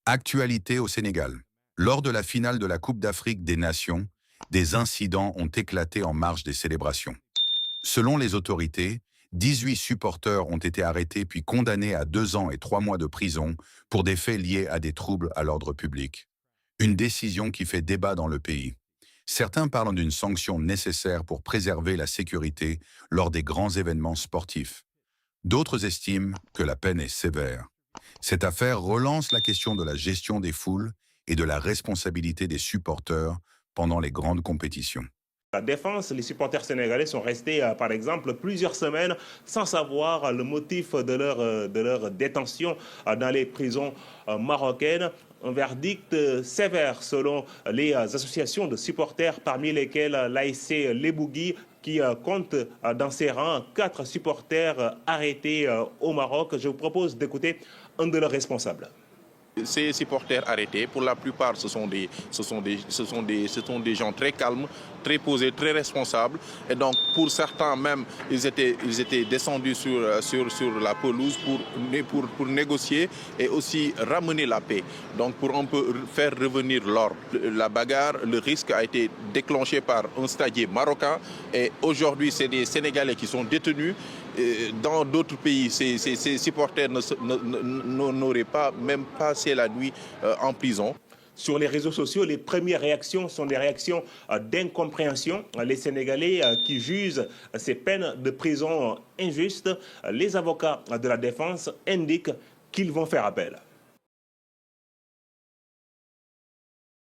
Actualité au Sénégal. Lors de la finale de la Coupe d'Afrique des Nations, des incidents ont éclaté en marge des célébrations. Selon les autorités, 18 supporters ont été arrêtés puis condamnés à 2 ans et 3 mois de prison pour des faits liés à des troubles à l'ordre public. Une décision qui fait débat dans le pays. Certains parlent d'une sanction nécessaire pour préserver la sécurité lors des grands événements sportifs. D'autres estiment que la peine est sévère. Cette affaire relance la question de la gestion des foules et de la responsabilité des supporters pendant les grandes compétitions. La défense, les supporters sénégalais sont restés, par exemple, plusieurs semaines sans savoir le motif de leur détention dans les prisons marocaines. Un verdict sévère selon les associations de supporters, parmi lesquelles l'ASC Lebougui, qui compte dans ses rangs 4 supporters arrêtés au Maroc. Je vous propose d'écouter un de leurs responsables. Ces supporters arrêtés, pour la plupart, ce sont des gens très calmes, très posés, très responsables. Et donc, pour certains même, ils étaient descendus sur la pelouse pour négocier et aussi ramener la paix. Donc, pour un peu faire revenir l'ordre. La bagarre, le risque a été déclenché par un stadier marocain. Et aujourd'hui, c'est des Sénégalais qui sont détenus. Dans d'autres pays, ces supporters n'auraient pas même passé la nuit en prison. Sur les réseaux sociaux, les premières réactions sont des réactions d'incompréhension. Les Sénégalais qui jugent ces peines de prison injustes, les avocats de la défense indiquent qu'ils vont faire appel.